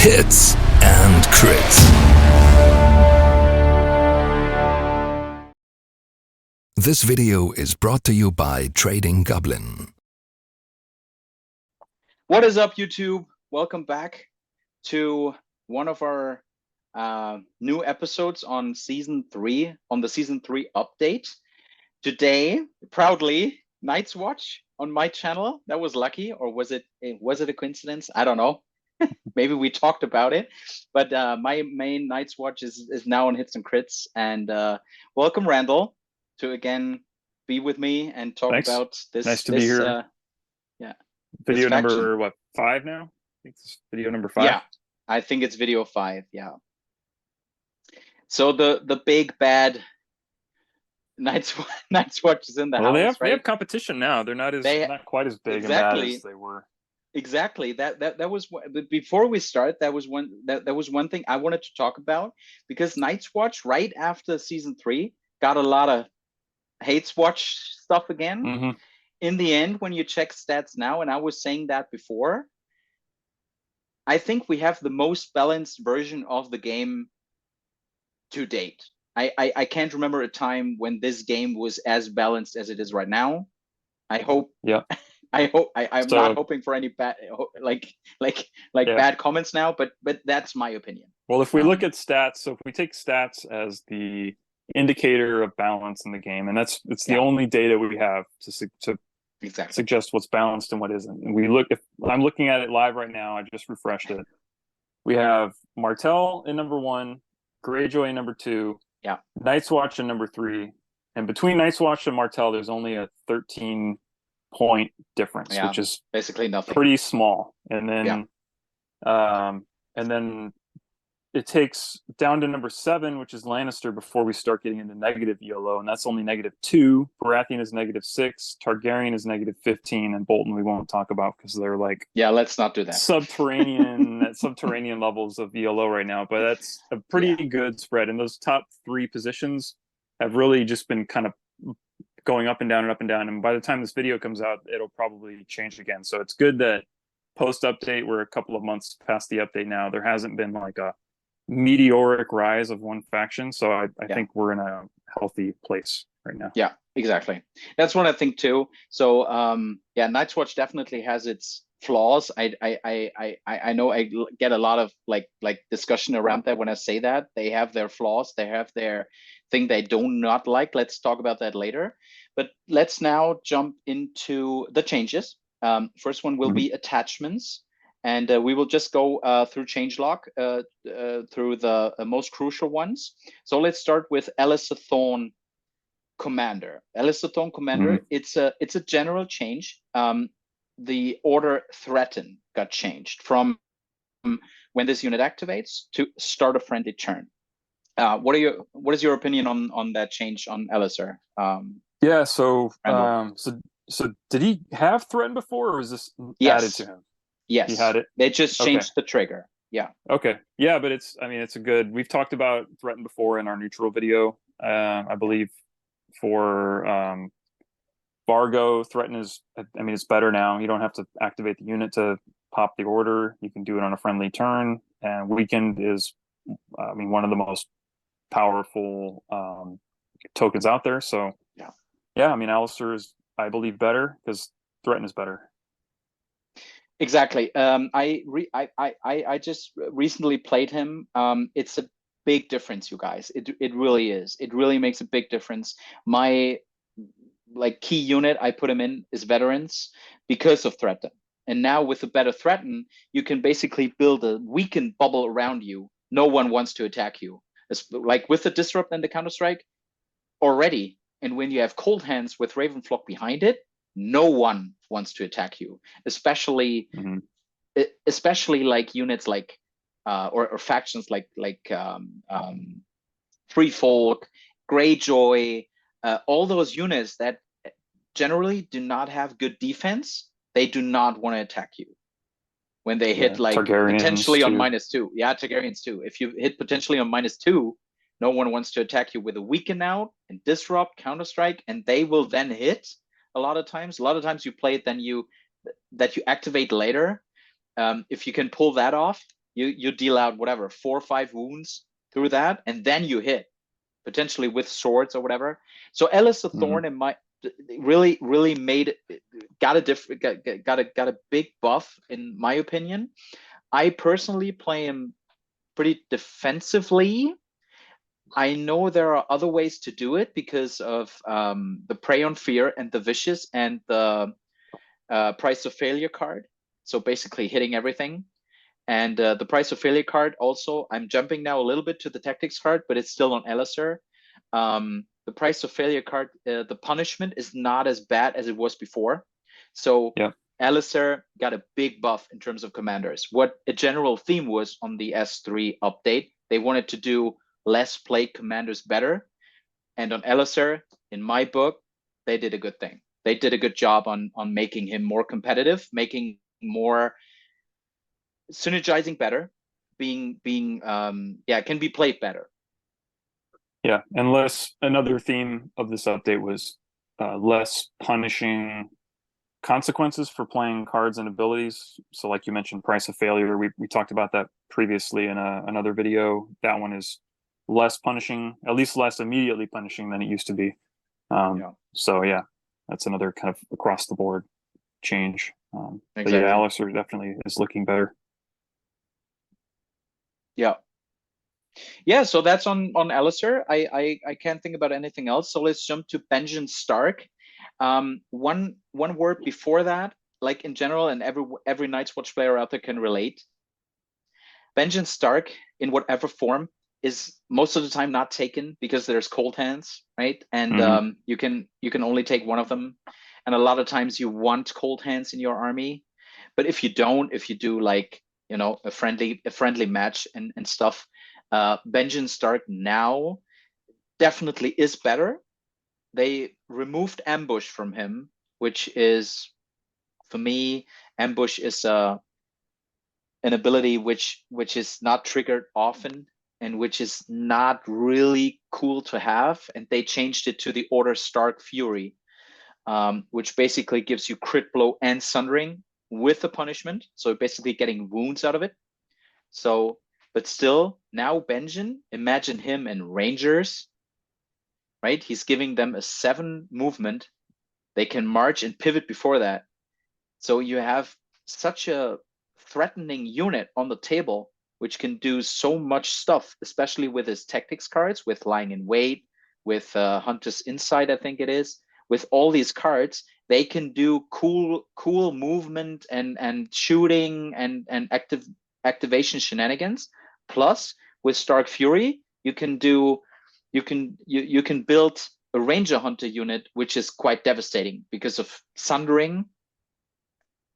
Hits and Crits. This video is brought to you by Trading Goblin. What is up, YouTube? Welcome back to one of our new episodes on Season 3, on the Season 3 update. Today, proudly, Night's Watch on my channel. That was lucky, or was it a coincidence? I don't know. Maybe we talked about it, but my main Night's Watch is now on Hits and Crits. And welcome, Randall, to again be with me and talk about this. Nice to be here. Yeah. Video number, what, 5 now? I think it's video number 5. Yeah, I think it's video 5, yeah. So the big bad Night's Watch is in the house, right? They have competition now. They're not quite as big and bad as they were. Exactly. That was before we start. That was one thing I wanted to talk about, because Night's Watch right after Season 3 got a lot of Hates Watch stuff again. Mm-hmm. In the end, when you check stats now, and I was saying that before, I think we have the most balanced version of the game to date. I can't remember a time when this game was as balanced as it is right now. I hope. Yeah. I'm not hoping for any bad bad comments now, but that's my opinion. Well, if we look at stats, so if we take stats as the indicator of balance in the game, and it's the only data we have to exactly suggest what's balanced and what isn't. And if I'm looking at it live right now, I just refreshed it. We have Martell in number 1, Greyjoy in number 2, Night's Watch in number 3, and between Night's Watch and Martell, there's only a 13-point difference, which is basically nothing. Pretty small. And then it takes down to number 7, which is Lannister, before we start getting into negative ELO, and that's only -2. Baratheon is -6. Targaryen is -15, and Bolton we won't talk about because they're like let's not do that. subterranean levels of ELO right now. But that's a pretty good spread, and those top 3 positions have really just been kind of going up and down and up and down. And by the time this video comes out, it'll probably change again. So it's good that post-update, we're a couple of months past the update now, there hasn't been like a meteoric rise of one faction. So I think we're in a healthy place right now. Yeah, exactly. That's what I think too. So Night's Watch definitely has its flaws. I know I get a lot of like discussion around that when I say that. They have their flaws, they have their thing they do not like. Let's talk about that later. But let's now jump into the changes. First one will be attachments. And we will just go through changelog through the most crucial ones. So let's start with Alistair Thorne Commander. Alistair Thorne Commander, it's a general change. The order Threaten got changed from when this unit activates to start a friendly turn. What is your opinion on that change on Alistair? So did he have Threaten before, or was this added to him? Yes, he had it. They just changed the trigger. Yeah. Okay. Yeah, but it's a good. We've talked about Threaten before in our neutral video. I believe for Vargo, Threaten is. It's better now. You don't have to activate the unit to pop the order. You can do it on a friendly turn. And Weakened is, one of the most powerful tokens out there. So Alistair is, I believe, better because Threaten is better. Exactly. I just recently played him. It's a big difference, you guys. It really is. It really makes a big difference. My key unit I put him in is Veterans because of Threaten. And now with a better Threaten, you can basically build a weakened bubble around you. No one wants to attack you. It's like with the Disrupt and the Counterstrike already. And when you have Cold Hands with Ravenflock behind it, no one wants to attack you, especially like units like or factions like Free Folk, Greyjoy, all those units that generally do not have good defense. They do not want to attack you when they hit potentially on -2. Yeah, Targaryens too. If you hit potentially on -2, no one wants to attack you with a Weaken out and Disrupt, Counterstrike, and they will then hit. A lot of times you play it that you activate later. If you can pull that off, you deal out whatever 4 or 5 wounds through that, and then you hit potentially with swords or whatever. So Ellis of Thorn in my really made got a big buff in my opinion. I personally play him pretty defensively. I know there are other ways to do it because of the Prey on Fear and the Vicious and the Price of Failure card. So basically hitting everything. And the Price of Failure card also, I'm jumping now a little bit to the Tactics card, but it's still on Elisir. The Price of Failure card, the punishment is not as bad as it was before. So Elisir got a big buff in terms of commanders. What a general theme was on the S3 update, they wanted to do less played commanders better. And on Elisir, in my book, they did a good thing. They did a good job on making him more competitive, making more synergizing better, can be played better. Yeah, and another theme of this update was less punishing consequences for playing cards and abilities. So like you mentioned, Price of Failure, we talked about that previously in another video. That one is less punishing, at least less immediately punishing than it used to be. So yeah, that's another kind of across the board change. Exactly. But yeah, Elisir definitely is looking better. Yeah, so that's on Elisir. I can't think about anything else. So let's jump to Benjen Stark. One word before that, like in general, and every Night's Watch player out there can relate. Benjen Stark, in whatever form, is most of the time not taken because there's cold hands, right? And you can only take one of them, and a lot of times you want cold hands in your army. But if you do like a friendly match and stuff, Benjen Stark now definitely is better. They removed Ambush from him, which is, for me, Ambush is an ability which is not triggered often and which is not really cool to have. And they changed it to the Order Stark Fury, which basically gives you crit blow and sundering with the punishment. So basically getting wounds out of it. So, but still, now Benjen, imagine him and Rangers, right? He's giving them a 7 movement. They can march and pivot before that. So you have such a threatening unit on the table, which can do so much stuff, especially with his tactics cards, with Lying in Wait, with Hunter's Insight, I think it is. With all these cards, they can do cool movement and shooting and activation shenanigans. Plus, with Stark Fury, you can build a Ranger Hunter unit, which is quite devastating because of sundering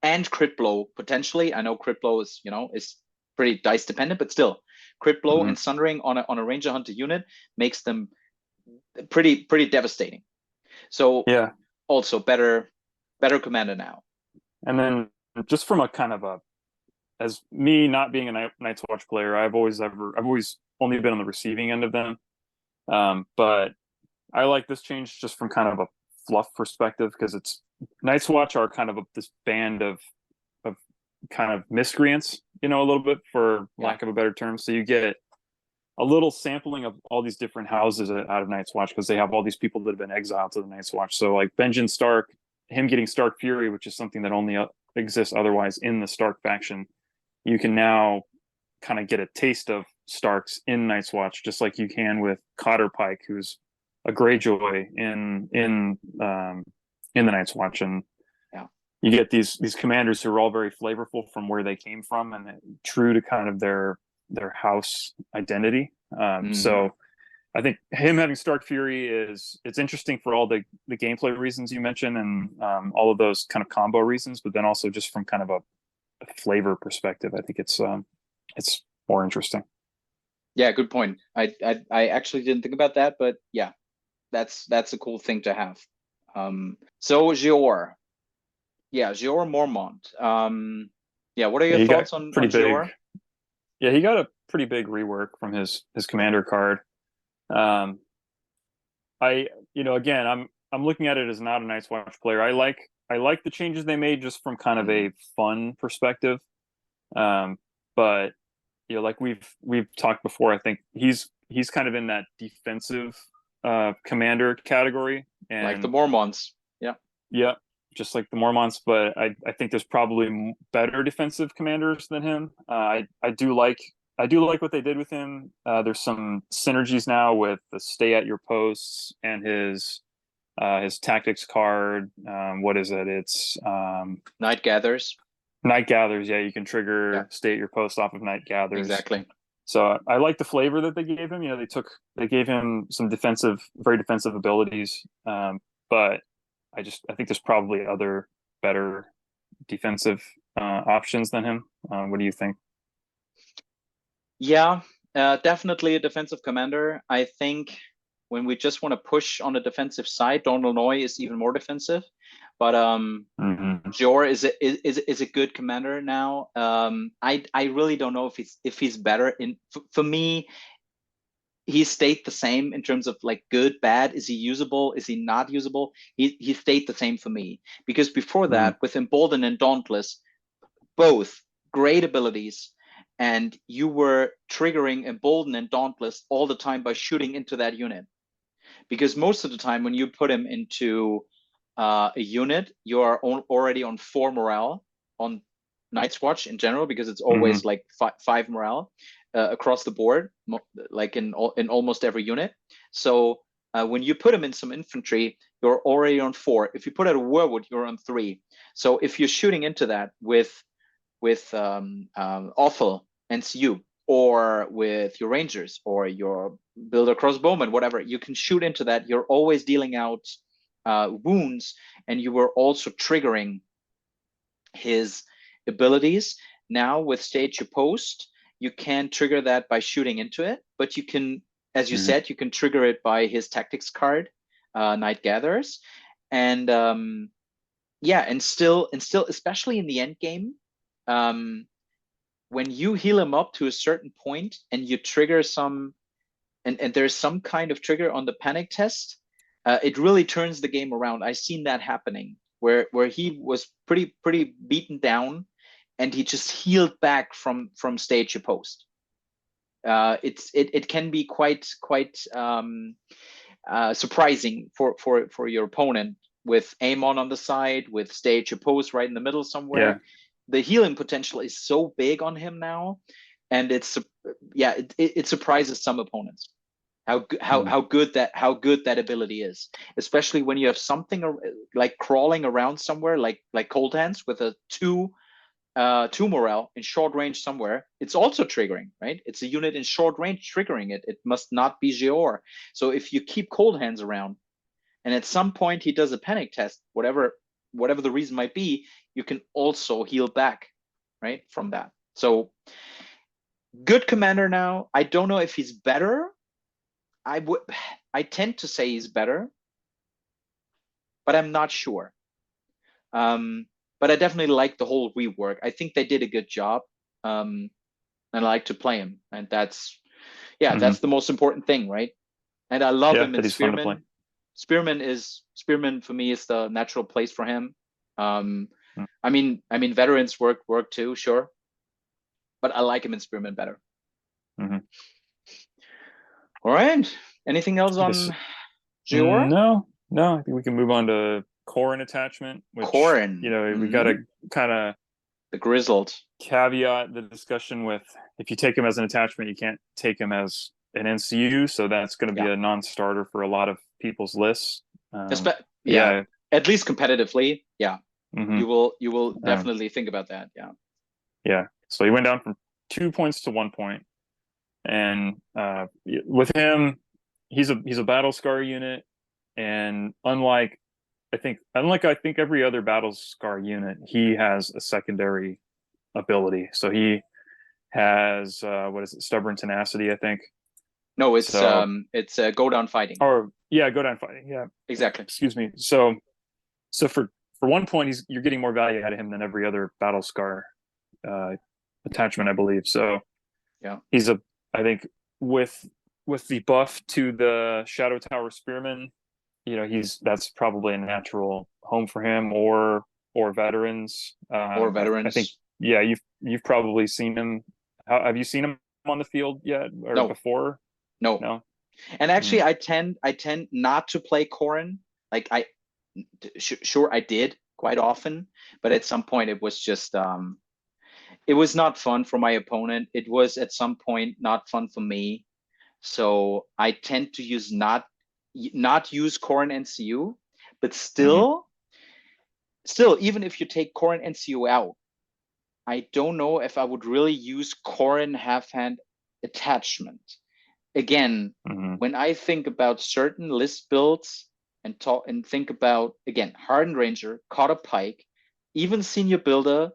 and crit blow potentially. I know crit blow is pretty dice dependent, but still, crit blow and sundering on a Ranger Hunter unit makes them pretty devastating. So yeah, also better commander now. And then just from a kind of as me not being a Night's Watch player, I've always only been on the receiving end of them. But I like this change just from kind of a fluff perspective, because it's Night's Watch are kind of this band of kind of miscreants, a little bit, for lack of a better term. So you get a little sampling of all these different houses out of Night's Watch, because they have all these people that have been exiled to the Night's Watch. So like Benjen Stark, him getting Stark Fury, which is something that only exists otherwise in the Stark faction, you can now kind of get a taste of Starks in Night's Watch, just like you can with Cotter Pike, who's a Greyjoy in the Night's Watch. And you get these commanders who are all very flavorful from where they came from and true to kind of their house identity. So I think him having Stark Fury it's interesting for all the gameplay reasons you mentioned, and all of those kind of combo reasons, but then also just from kind of a flavor perspective, I think it's more interesting. Yeah, good point. I actually didn't think about that, but yeah, that's a cool thing to have. So Jeor. Yeah, Jeor Mormont. What are your thoughts on Jeor? Yeah, he got a pretty big rework from his commander card. Again, I'm looking at it as not a Night's Watch player. I like the changes they made just from kind of a fun perspective. But like we've talked before, I think he's kind of in that defensive commander category, Like the and Mormons. Yeah. yeah, just like the Mormonts. But I think there's probably better defensive commanders than him. I do like what they did with him. There's some synergies now with the stay at your posts and his tactics card. What is it? It's Night Gathers. Night Gathers. Yeah, you can trigger Yeah. stay at your post off of Night Gathers. Exactly. So I like the flavor that they gave him. They gave him some very defensive abilities. But I think there's probably other better defensive options than him. What do you think? Yeah, definitely a defensive commander. I think when we just want to push on the defensive side, Donald Noy is even more defensive. But Jor is a good commander now. I really don't know if he's better in for me. He stayed the same in terms of like good, bad. Is he usable? Is he not usable? He stayed the same for me, because before that, with Embolden and Dauntless, both great abilities, and you were triggering Embolden and Dauntless all the time by shooting into that unit. Because most of the time when you put him into a unit, you are already on 4 morale on Night's Watch in general, because it's always like 5 morale across the board, like in almost every unit. So when you put him in some infantry, you're already on 4. If you put out a Warwood, you're on 3. So if you're shooting into that with awful NCU, or with your Rangers or your Builder Crossbowman, whatever, you can shoot into that. You're always dealing out wounds, and you were also triggering his abilities. Now with Stage Your Post, you can trigger that by shooting into it, but you can, as you said, you can trigger it by his tactics card, Night Gatherers, and yeah, and still, especially in the end game, when you heal him up to a certain point and you trigger some, and there's some kind of trigger on the panic test, it really turns the game around. I've seen that happening where he was pretty beaten down, and he just healed back from Stage Your Post. It can be quite surprising for your opponent, with Amon on the side, with Stage Your Post right in the middle somewhere. Yeah. The healing potential is so big on him now, and it surprises some opponents how good that ability is, especially when you have something like crawling around somewhere, like Cold Hands with a 2 morale in short range somewhere. It's also triggering, right? It's a unit in short range triggering it. It must not be Geor. So if you keep Cold Hands around, and at some point he does a panic test, whatever the reason might be, you can also heal back, right, from that. So good commander now. I don't know if he's better. I tend to say he's better, but I'm not sure. But I definitely like the whole rework. I think they did a good job, and I like to play him, and that's that's the most important thing, right? And I love him in Spearman. Spearman for me is the natural place for him. I mean veterans work too, sure, but I like him in Spearman better. All right. Anything else on Geor? No. I think we can move on to Corrin attachment. Which, Corrin. We got to kind of the grizzled caveat the discussion with, if you take him as an attachment, you can't take him as an NCU. So that's going to be a non-starter for a lot of people's lists. At least competitively. Yeah. You will definitely think about that. Yeah. Yeah. So he went down from 2 points to 1 point. And with him, he's a battle scar unit, and unlike I think every other battle scar unit, he has a secondary ability. So he has what is it, stubborn tenacity, I think. No, it's go down fighting. Or go down fighting. Yeah, exactly. Excuse me. So for 1 point, you're getting more value out of him than every other battle scar attachment, I believe. So yeah, I think with the buff to the Shadow Tower Spearman, that's probably a natural home for him, or veterans. Or veterans. I think you've probably seen him How have you seen him on the field yet or No. before? No. No. And actually, I tend not to play Corrin. Like sure I did quite often, but at some point it was just it was not fun for my opponent. It was at some point not fun for me. So I tend to use not use Corrin NCU, but still even if you take Corrin NCU out, I don't know if I would really use Corrin half-hand attachment. Again, when I think about certain list builds and think about, again, Hardened Ranger, Cotter Pike, even Senior Builder,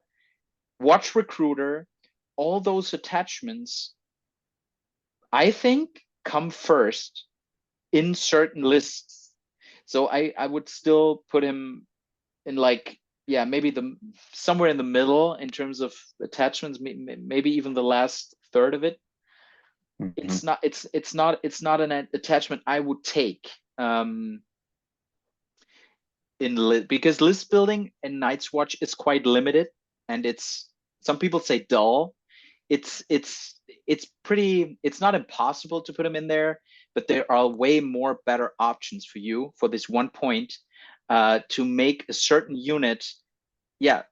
Watch Recruiter, all those attachments, I think come first in certain lists. So I would still put him in like, yeah, maybe somewhere in the middle in terms of attachments, maybe even the last third of it. It's not an attachment I would take because list building in Night's Watch is quite limited, and some people say dull. It's not impossible to put them in there, but there are way more better options for you for this 1 point to make a certain unit,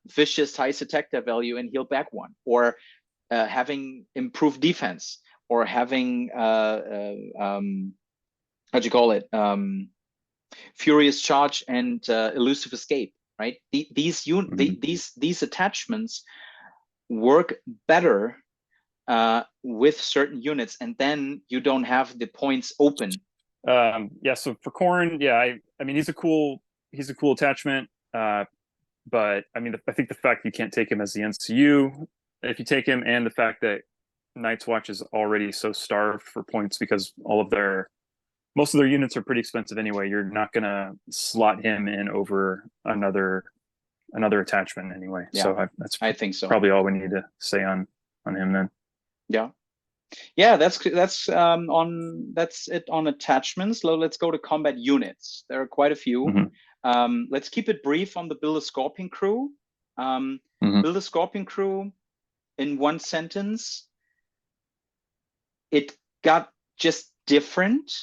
vicious, highest attack value and heal back 1, or having improved defense, or having how'd you call it, furious charge and elusive escape, right? These attachments work better with certain units, and then you don't have the points open. So for Corrin, I mean he's a cool attachment, but I mean I think the fact you can't take him as the NCU, if you take him, and the fact that Night's Watch is already so starved for points because most of their units are pretty expensive anyway. You're not gonna slot him in over another attachment anyway. Yeah, so I think so. Probably all we need to say on him then. Yeah, that's it on attachments. Let's go to combat units. There are quite a few. Let's keep it brief on the Build a Scorpion Crew. Build a Scorpion Crew in one sentence. It got just different.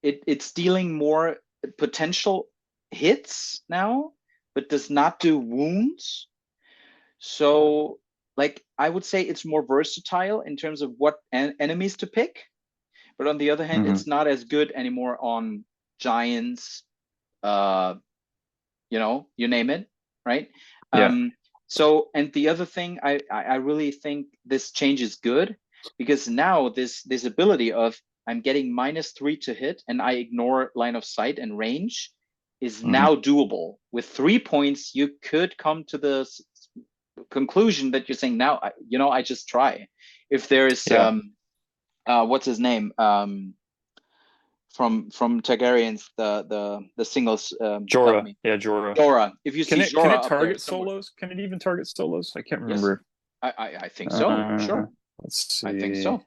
It's dealing more potential hits now, but does not do wounds. So, like, I would say it's more versatile in terms of what enemies to pick. But on the other hand, it's not as good anymore on giants, you name it, right? So, and the other thing, I really think this change is good, because now this ability of I'm getting -3 to hit and I ignore line of sight and range is now doable. With 3 points, you could come to the conclusion that you're saying now, I just try. If there's what's his name, from Targaryens, the singles, Jorah. Jorah. Jorah. If you see Jorah, can it target solos? Can it even target solos? I can't remember. Yes. I think so. Sure. Let's see. I think so.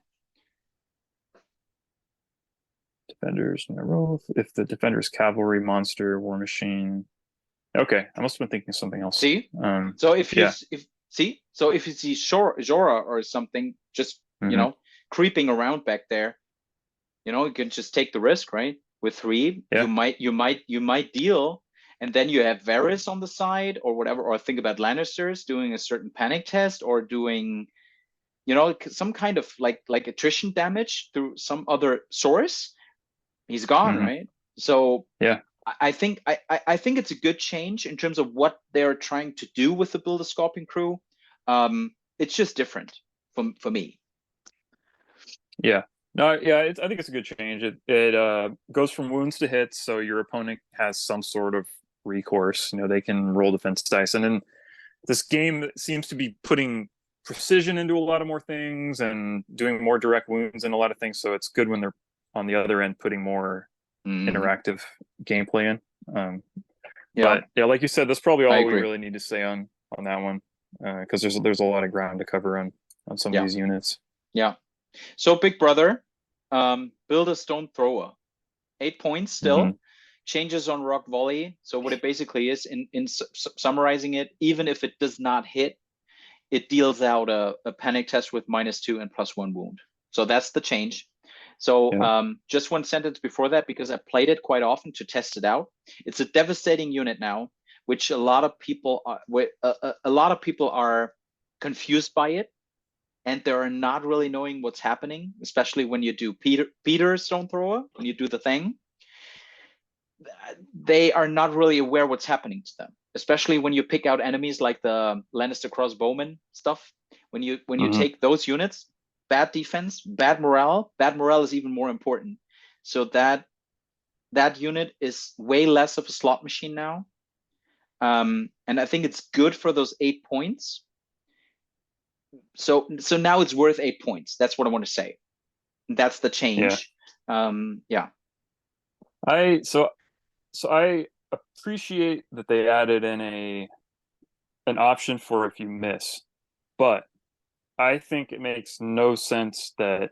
Defenders in a row. If the defender's cavalry, monster, war machine. Okay, I must have been thinking of something else. See, so if you see Jorah or something, just creeping around back there, you can just take the risk, right? With 3, you might deal, and then you have Varys on the side or whatever, or think about Lannisters doing a certain panic test, or doing, some kind of like attrition damage through some other source. He's gone, right? So I think it's a good change in terms of what they're trying to do with the Build a Scorpion Crew. It's just different for me. I think it's a good change. It goes from wounds to hits, so your opponent has some sort of recourse. They can roll defense dice, and then this game seems to be putting precision into a lot of more things and doing more direct wounds and a lot of things. So it's good when they're on the other end putting more interactive gameplay in. But like you said, that's probably all we really need to say on that one, because there's a lot of ground to cover on some of these units. So Big Brother, build a stone thrower, 8 points still. Changes on rock volley. So what it basically is, in summarizing it, even if it does not hit, it deals out a panic test with -2 and +1 wound. So that's the change. So just one sentence before that, because I played it quite often to test it out. It's a devastating unit now, which a lot of people are confused by it, and they're not really knowing what's happening, especially when you do Peter Stone Thrower, when you do the thing. They are not really aware what's happening to them, especially when you pick out enemies like the Lannister crossbowmen stuff. When you take those units, bad defense, bad morale. Bad morale is even more important. So that unit is way less of a slot machine now. And I think it's good for those 8 points. So now it's worth 8 points. That's what I want to say. That's the change. Yeah. So I appreciate that they added in an option for if you miss, but I think it makes no sense that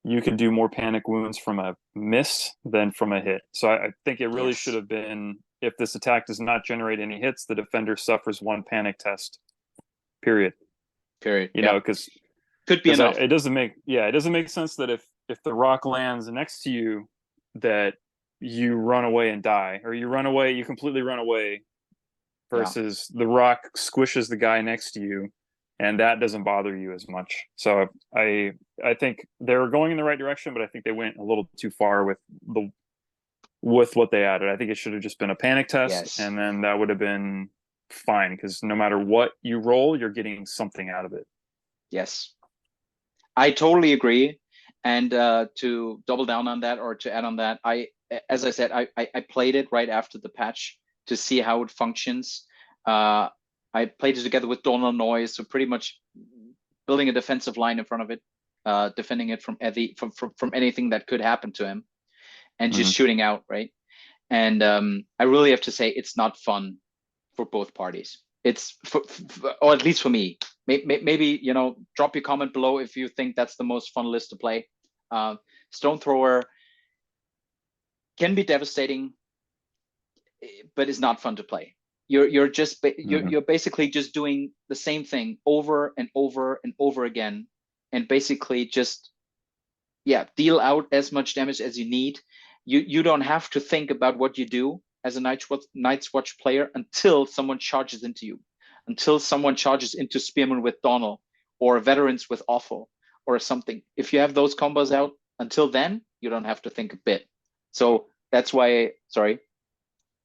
you can do more panic wounds from a miss than from a hit. So I think it really should have been, if this attack does not generate any hits, the defender suffers 1 panic test. Period. You know, because could be enough. It doesn't make sense that if the rock lands next to you, that you run away and die, or you completely run away, versus the rock squishes the guy next to you, and that doesn't bother you as much. So I think they were going in the right direction, but I think they went a little too far with what they added. I think it should have just been a panic test, and then that would have been fine, because no matter what you roll, you're getting something out of it. Yes, I totally agree. And to double down on that, or to add on that, as I said, I played it right after the patch to see how it functions. I played it together with Donald Noyes, so pretty much building a defensive line in front of it, defending it from anything that could happen to him, and just shooting out, right? And I really have to say, it's not fun for both parties. It's or at least for me. Maybe, you know, drop your comment below if you think that's the most fun list to play. Stone Thrower can be devastating, but it's not fun to play. You're basically just doing the same thing over and over and over again, and basically just deal out as much damage as you need. You don't have to think about what you do as a Night's Watch player until someone charges into you, until someone charges into Spearman with Donald, or Veterans with Awful, or something. If you have those combos out, until then, you don't have to think a bit. So that's why,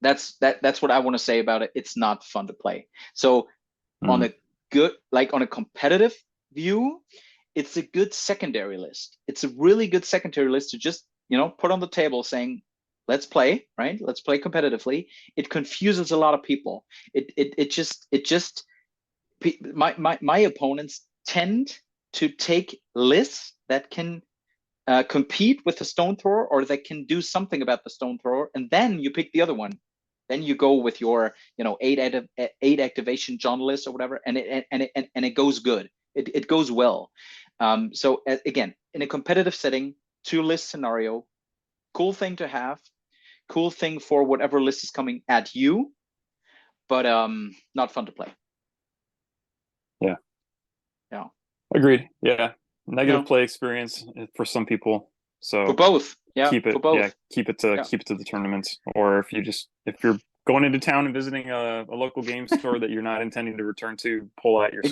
that's what I want to say about it. It's not fun to play. So on a competitive view, it's a good secondary list. It's a really good secondary list to just, you know, put on the table saying, let's play, right? Let's play competitively. It confuses a lot of people. My opponents tend to take lists that can compete with the Stone Thrower, or that can do something about the Stone Thrower, and then you pick the other one. Then you go with your, you know, 8 activation John list or whatever, and it goes good. It goes well. So again, in a competitive setting, 2 list scenario, cool thing to have, cool thing for whatever list is coming at you, but not fun to play. Yeah. Agreed. Yeah. Negative play experience for some people. So for both. Keep it to the tournaments. Or if you're going into town and visiting a local game store that you're not intending to return to, pull out your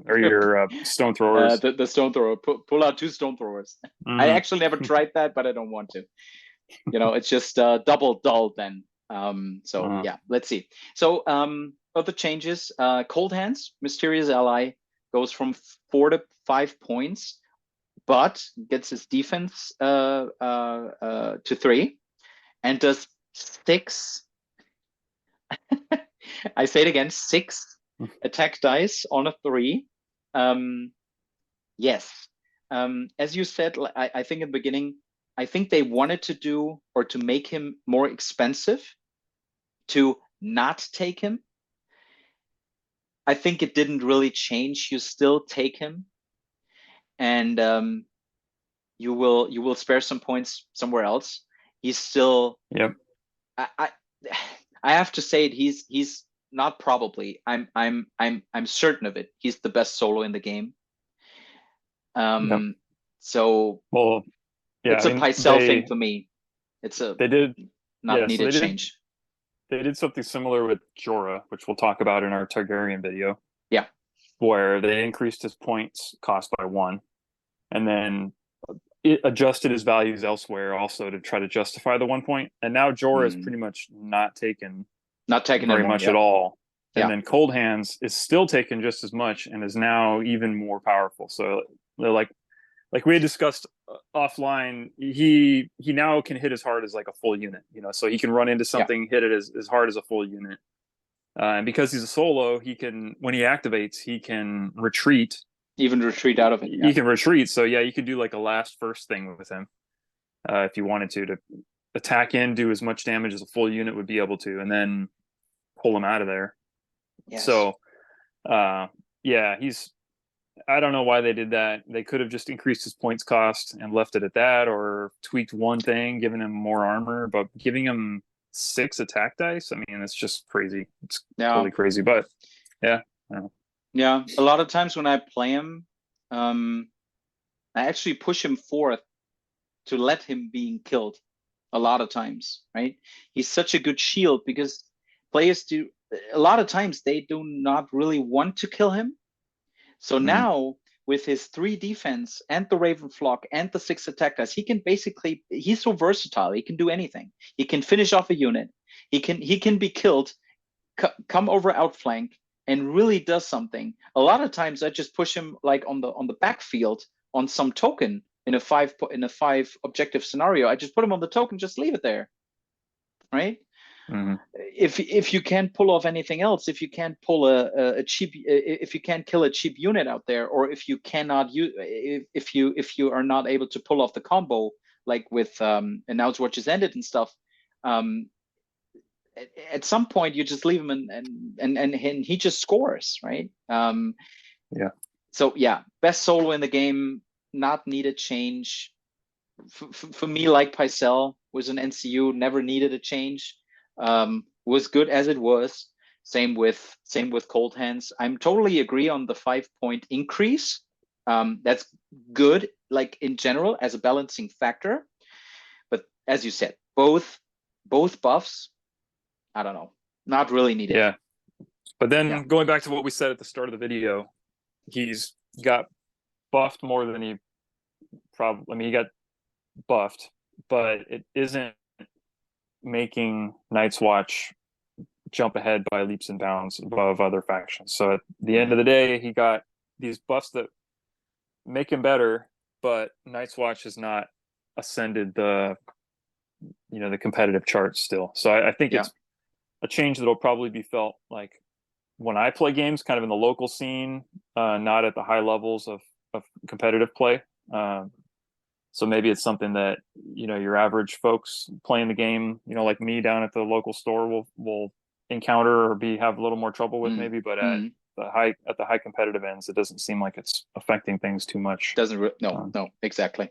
or your Stone Throwers. The Stone Thrower. Pull out 2 Stone Throwers. I actually never tried that, but I don't want to. You know, it's just double dull then. Let's see. So other changes, Cold Hands, Mysterious Ally, goes from 4 to 5 points, but gets his defense to 3, and does 6. I say it again, 6 attack dice on a 3. Yes. As you said, I think in the beginning, I think they wanted to do, or to make him more expensive, to not take him. I think it didn't really change. You still take him, and you will spare some points somewhere else. He's still. Yep. I have to say it. He's not probably. I'm certain of it. He's the best solo in the game. So well, yeah, it's I a mean, Pycelle thing for me. It's a they did, not so needed change. they did something similar with Jorah, which we'll talk about in our Targaryen video. Yeah. Where they increased his points cost by 1, and then it adjusted his values elsewhere also to try to justify the 1 point. And now Jorah is pretty much not taken very much at all. And then Cold Hands is still taken just as much and is now even more powerful. So like we had discussed offline, he now can hit as hard as like a full unit, so he can run into something, hit it as hard as a full unit. And because he's a solo, he can, when he activates, he can retreat. Even retreat out of it. He can retreat. So yeah, you could do like a last first thing with him if you wanted to attack in, do as much damage as a full unit would be able to, and then pull him out of there. Yes. So yeah, I don't know why they did that. They could have just increased his points cost and left it at that, or tweaked one thing, giving him more armor, but giving him 6 attack dice, I mean, it's just crazy. It's totally crazy. But yeah, I don't know. Yeah, a lot of times when I play him, I actually push him forth to let him being killed a lot of times, right? He's such a good shield because players do, a lot of times they do not really want to kill him. So now with his 3 defense and the Raven Flock and the 6 attack dice, he can basically, he's so versatile. He can do anything. He can finish off a unit. He can be killed, come over outflank, and really does something. A lot of times I just push him like on the backfield on some token in a 5 objective scenario. I just put him on the token, just leave it there, right? If you can't pull off anything else, if you can't pull a cheap, if you can't kill a cheap unit out there, or if you cannot use, if you are not able to pull off the combo like with and now it's Watches Ended and stuff, at some point you just leave him and he just scores, right? So yeah, best solo in the game, not needed change. For me, like Pycelle was an NCU, never needed a change. Was good as it was. Same with Cold Hands. I'm totally agree on the 5-point increase. That's good, like in general, as a balancing factor. But as you said, both buffs, I don't know, not really needed. Yeah. But then going back to what we said at the start of the video, he's got buffed more than he probably, I mean, he got buffed, but it isn't making Night's Watch jump ahead by leaps and bounds above other factions. So at the end of the day, he got these buffs that make him better, but Night's Watch has not ascended the competitive charts still. So I think it's a change that'll probably be felt like when I play games kind of in the local scene, not at the high levels of competitive play. So maybe it's something that, your average folks playing the game, like me down at the local store will encounter or have a little more trouble with maybe, but at the high competitive ends, it doesn't seem like it's affecting things too much. No, exactly.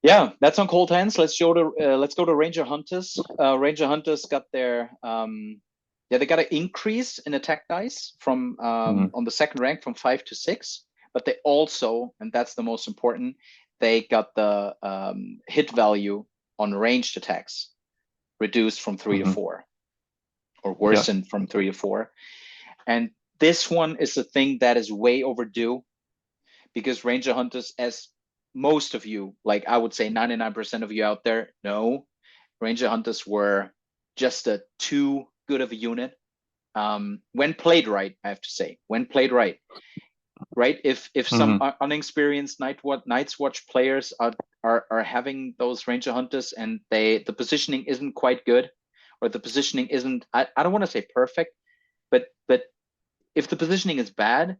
Yeah, that's on Cold Hands. Let's go to Ranger Hunters. Ranger Hunters got their they got an increase in attack dice from on the second rank from 5 to 6, but they also, and that's the most important, they got the hit value on ranged attacks reduced from 3 to 4, or worsened from 3 to 4. And this one is a thing that is way overdue, because Ranger Hunters, as most of you, like I would say 99% of you out there know, Ranger Hunters were just too good of a unit. When played right, I have to say, when played right. If some unexperienced Night's Watch players are having those Ranger Hunters and the positioning isn't quite good, or the positioning isn't, I don't want to say perfect, but if the positioning is bad,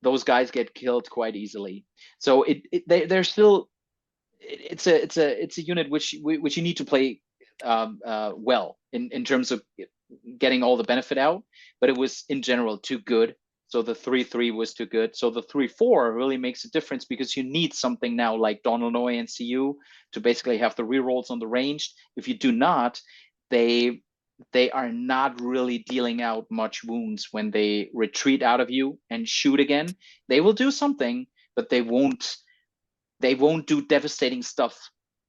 those guys get killed quite easily. So they're still, it's a unit which you need to play well in terms of getting all the benefit out, but it was in general too good. So the 3/3 was too good. So the 3/4 really makes a difference, because you need something now like Donald NCU to basically have the rerolls on the ranged. If you do not, they they are not really dealing out much wounds when they retreat out of you and shoot again. They will do something, but they won't do devastating stuff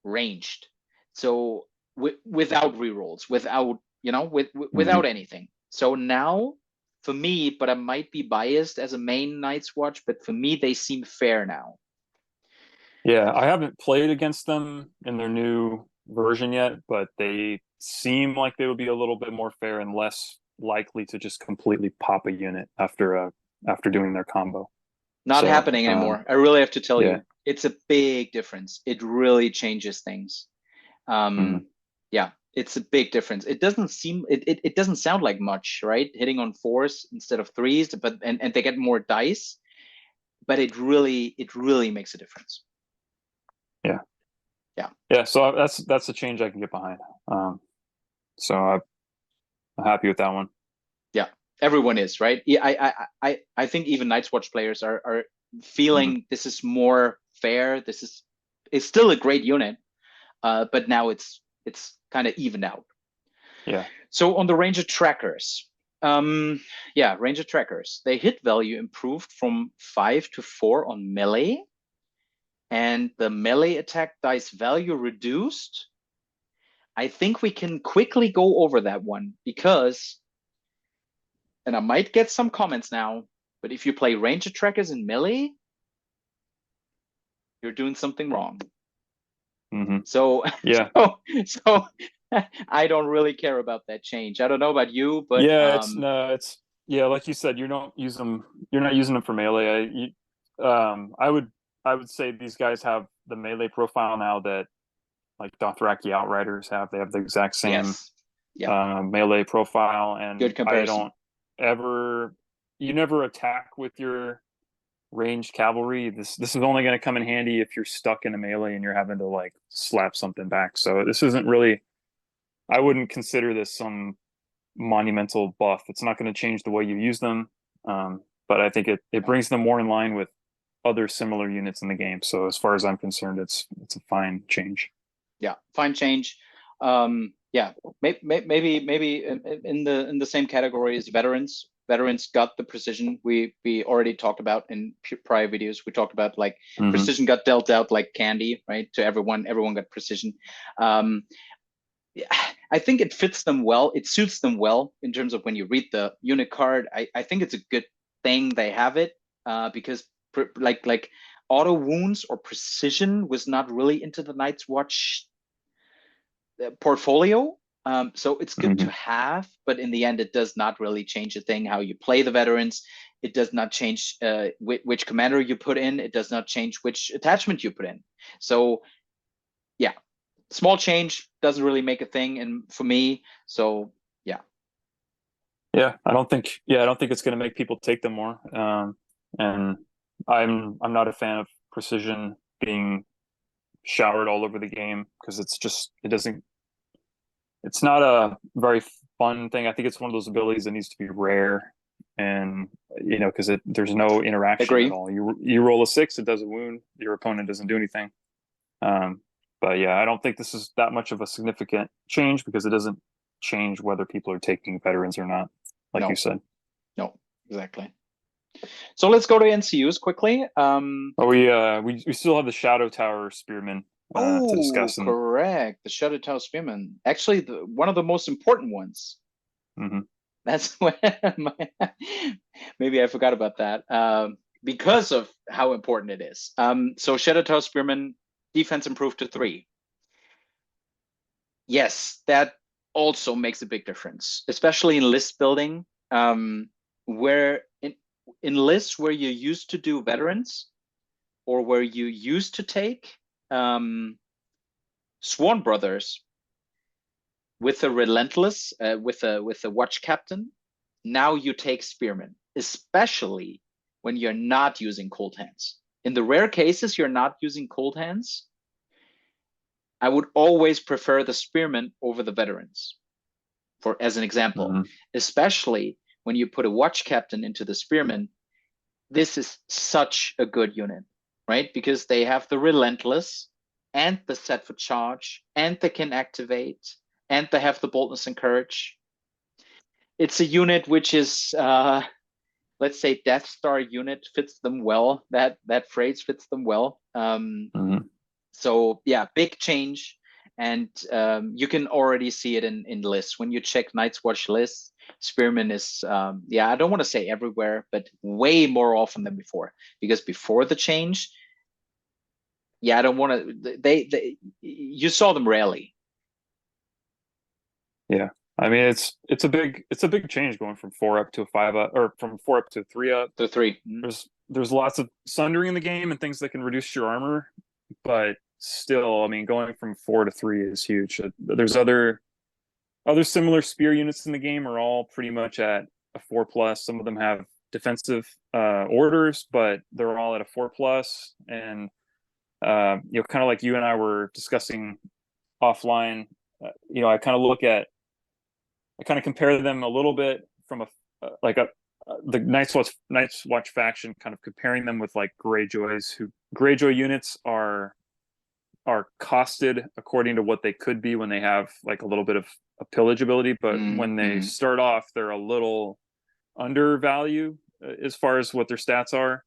ranged. So without rerolls, without without anything. So now for me, but I might be biased as a main Night's Watch, but for me they seem fair now. Yeah, I haven't played against them in their new version yet, but they seem like they would be a little bit more fair and less likely to just completely pop a unit after doing their combo. Not happening anymore. I really have to tell you, it's a big difference. It really changes things. Yeah, it's a big difference. It doesn't seem it doesn't sound like much, right? Hitting on 4s instead of 3s, but and they get more dice, but it really makes a difference. Yeah. So that's a change I can get behind. So I'm happy with that one. Yeah, everyone is, right? Yeah, I think even Night's Watch players are feeling this is more fair. It's still a great unit, but now it's kind of evened out. Yeah. So on the Ranger trackers, Ranger trackers, they hit value improved from 5 to 4 on melee, and the melee attack dice value reduced. I think we can quickly go over that one because, and I might get some comments now, but if you play Ranger trackers in melee, you're doing something wrong. So yeah, so I don't really care about that change. I don't know about you, but it's like you said, you're not using them for melee. I would say these guys have the melee profile now that like Dothraki Outriders have. They have the exact same melee profile, and good comparison. You never attack with your ranged cavalry. This is only going to come in handy if you're stuck in a melee and you're having to like slap something back. So this isn't really, I wouldn't consider this some monumental buff. It's not going to change the way you use them, but I think it brings them more in line with other similar units in the game. So as far as I'm concerned, it's a fine change. Yeah, fine change. Maybe in the same category as veterans. Veterans got the precision we already talked about in prior videos. We talked about like precision got dealt out like candy, right? To everyone got precision. I think it fits them well. It suits them well in terms of when you read the unit card. I think it's a good thing they have it because like auto wounds or precision was not really into the Night's Watch portfolio. So it's good to have, but in the end, it does not really change a thing how you play the veterans. It does not change which commander you put in. It does not change which attachment you put in. So yeah, small change doesn't really make a thing, and for me, so I don't think it's going to make people take them more. And I'm not a fan of precision being showered all over the game because it's not a very fun thing. I think it's one of those abilities that needs to be rare, and because there's no interaction at all. You roll a 6, it does a wound. Your opponent doesn't do anything. But yeah, I don't think this is that much of a significant change because it doesn't change whether people are taking veterans or not, like you said. No, exactly. So let's go to NCUs quickly. We still have the Shadow Tower Spearmen to discuss. Correct. The Shadow Tower Spearmen. Actually, one of the most important ones. That's what maybe I forgot about that because of how important it is. So Shadow Tower Spearmen, defense improved to 3. Yes, that also makes a big difference, especially in list building, where in lists where you used to do veterans or where you used to take Sworn Brothers with a relentless with a watch captain. Now you take Spearmen, especially when you're not using cold hands. In the rare cases you're not using cold hands, I would always prefer the Spearmen over the veterans, as an example, especially when you put a watch captain into the Spearmen. This is such a good unit, right? Because they have the relentless and the set for charge, and they can activate, and they have the boldness and courage. It's a unit which is, let's say, Death Star unit fits them well. That phrase fits them well. So yeah, big change, and you can already see it in lists. When you check Night's Watch lists, Spearman is, I don't want to say everywhere, but way more often than before. Because before the change, I don't want to. You saw them rarely. Yeah, I mean it's a big change going from 4 up to a 5 up, or from 4 up to 3 up. To 3. There's lots of sundering in the game and things that can reduce your armor, but still, I mean, going from 4 to 3 is huge. There's other similar spear units in the game are all pretty much at a 4+. Some of them have defensive orders, but they're all at a 4+. And kind of like you and I were discussing offline, I kind of compare them a little bit from the Night's Watch faction, kind of comparing them with like Greyjoys, who Greyjoy units are costed according to what they could be when they have like a little bit of a pillage ability, but when they start off, they're a little undervalued as far as what their stats are.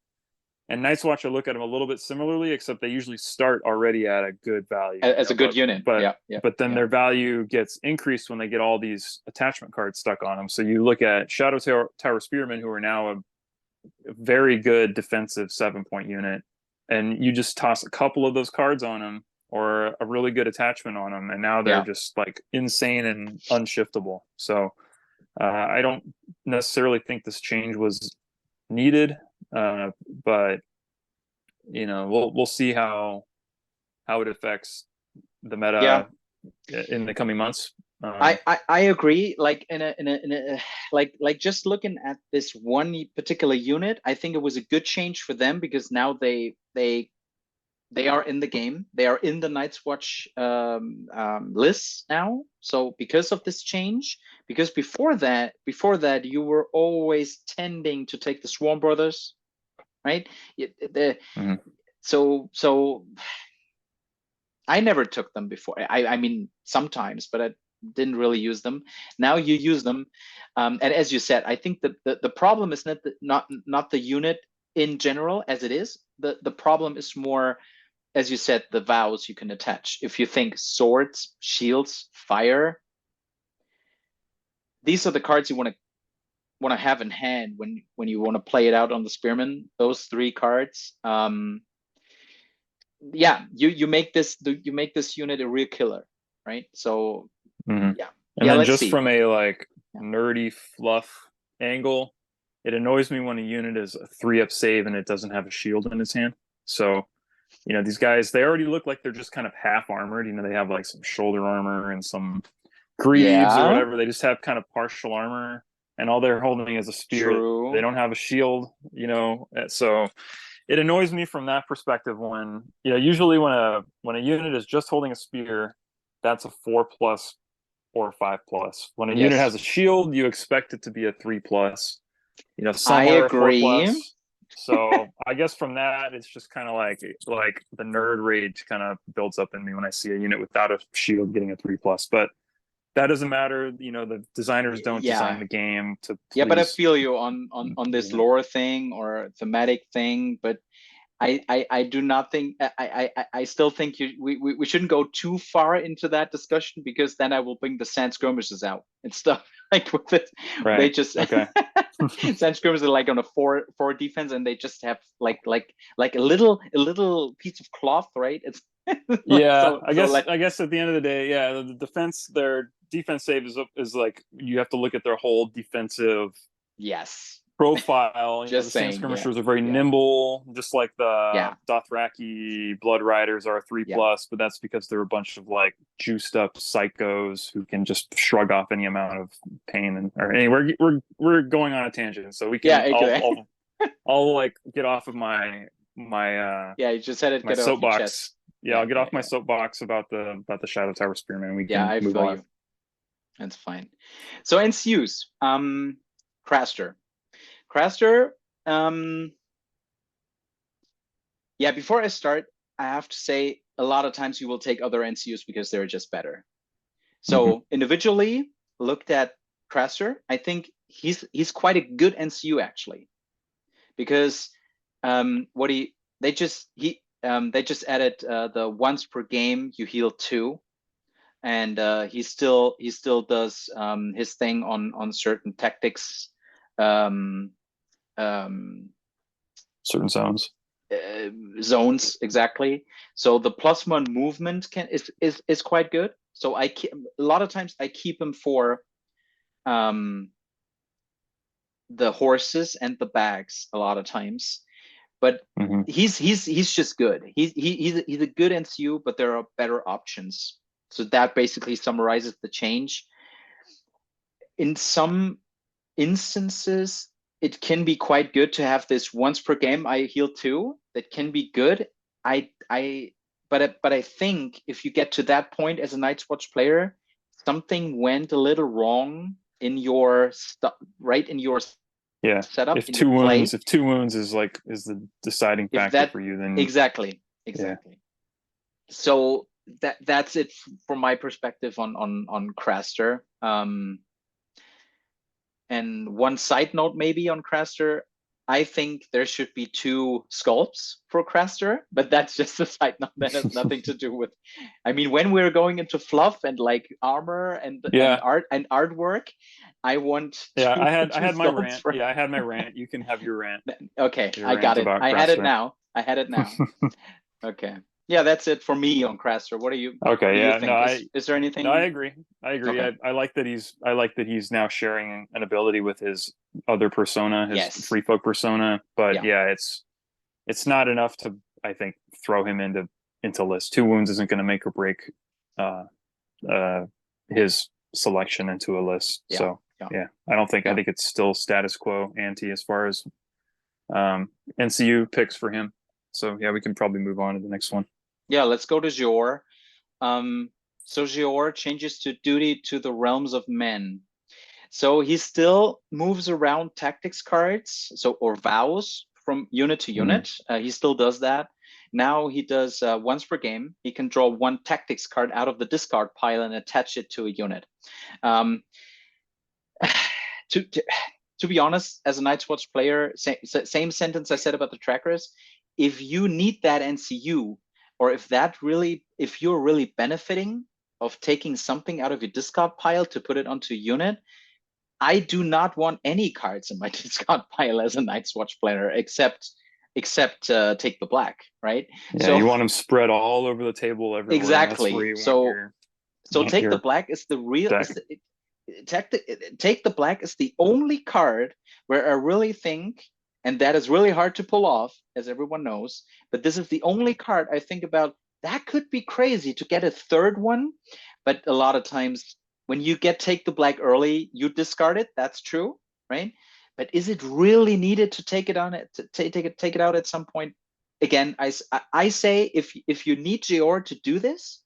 And Night's Watch, I look at them a little bit similarly, except they usually start already at a good value as a good unit. But then their value gets increased when they get all these attachment cards stuck on them. So you look at Shadow Tower Spearmen, who are now a very good defensive 7-point unit, and you just toss a couple of those cards on them or a really good attachment on them, and now they're just like insane and unshiftable. So I don't necessarily think this change was needed, but we'll see how it affects the meta in the coming months. I agree. Like in a like just looking at this one particular unit, I think it was a good change for them, because now they are in the game. They are in the Night's Watch lists now. So because of this change, because before that, you were always tending to take the Swarm Brothers, right? So I never took them before. I mean, sometimes, but I didn't really use them. Now you use them, and as you said, I think the problem is not the unit in general as it is. The problem is more, as you said, the vows you can attach. If you think swords, shields, fire, these are the cards you want to have in hand when you want to play it out on the Spearman. Those 3 cards. You make this unit a real killer, right? So and then just from a like nerdy fluff angle, it annoys me when a unit is a 3-up save and it doesn't have a shield in its hand. So these guys, they already look like they're just kind of half armored. They have like some shoulder armor and some greaves or whatever. They just have kind of partial armor, and all they're holding is a spear. True. They don't have a shield, so it annoys me from that perspective when, usually when a unit is just holding a spear, that's a 4+ or 5+. When a unit has a shield, you expect it to be a 3+. Some are a 4+. So I guess from that, it's just kind of like the nerd rage kind of builds up in me when I see a unit without a shield getting a 3+. But that doesn't matter. The designers don't design the game to please. But I feel you on this lore thing or thematic thing, but I do not think I still think we shouldn't go too far into that discussion, because then I will bring the sand skirmishes out and stuff like with it. Right. They just sand skirmishes are like on a 4 defense, and they just have like a little piece of cloth, right? It's I guess at the end of the day, their defense save is like, you have to look at their whole defensive profile. The sand skirmishers are very nimble, just like the Dothraki Blood Riders are a 3+, but that's because they're a bunch of like juiced up psychos who can just shrug off any amount of pain. Anyway, we're going on a tangent, so we can. I'll like get off of my you just said it. My soapbox. I'll get off my soapbox about the Shadow Tower Spearman. We can move on. That's fine. So NCUs, Craster. Before I start, I have to say, a lot of times you will take other NCUs because they're just better. So individually looked at Craster, I think he's quite a good NCU actually, because they just added the once per game you heal 2, and he still does his thing on certain tactics, certain zones. Zones, exactly. So the +1 movement is quite good. So a lot of times I keep him for the horses and the bags a lot of times, but he's just good. He's a good NCU, but there are better options. So that basically summarizes the change. In some instances, it can be quite good to have this once per game I heal 2. That can be good. But I think if you get to that point as a Night's Watch player, something went a little wrong in your right in your setup. If 2 wounds is the deciding factor for you, then exactly. So that's it from my perspective on Craster. And one side note maybe on Craster, I think there should be 2 sculpts for Craster, but that's just a side note that has nothing to do with. I mean, when we're going into fluff and like armor and art and artwork, I want. I had my rant. I had my rant. You can have your rant. Okay, I got it. I had it now. Okay. Yeah, that's it for me on Craster. What do you? Okay, what do you think? Is there anything? No, I agree. Okay. I like that he's now sharing an ability with his other persona, his free folk persona. But it's not enough to, I think, throw him into list. 2 wounds isn't going to make or break his selection into a list. So I don't think. I think it's still status quo ante as far as NCU picks for him. So we can probably move on to the next one. Yeah, let's go to Xior. So Xior changes to duty to the realms of men. So he still moves around tactics cards, or vows from unit to unit. He still does that. Now he does once per game. He can draw 1 tactics card out of the discard pile and attach it to a unit. To be honest, as a Night's Watch player, same sentence I said about the trackers. If you need that NCU, or if you're really benefiting of taking something out of your discard pile to put it onto a unit, I do not want any cards in my discard pile as a Night's Watch player, except take the black, right? Yeah, so you want them spread all over the table everywhere. Exactly. So take the black is the real. Take the black is the only card where I really think, and that is really hard to pull off, as everyone knows, but this is the only card I think about that could be crazy to get a 3rd one. But a lot of times when you take the black early, you discard it. That's true, right? But is it really needed to take it out at some point? Again, I say if you need Xior to do this,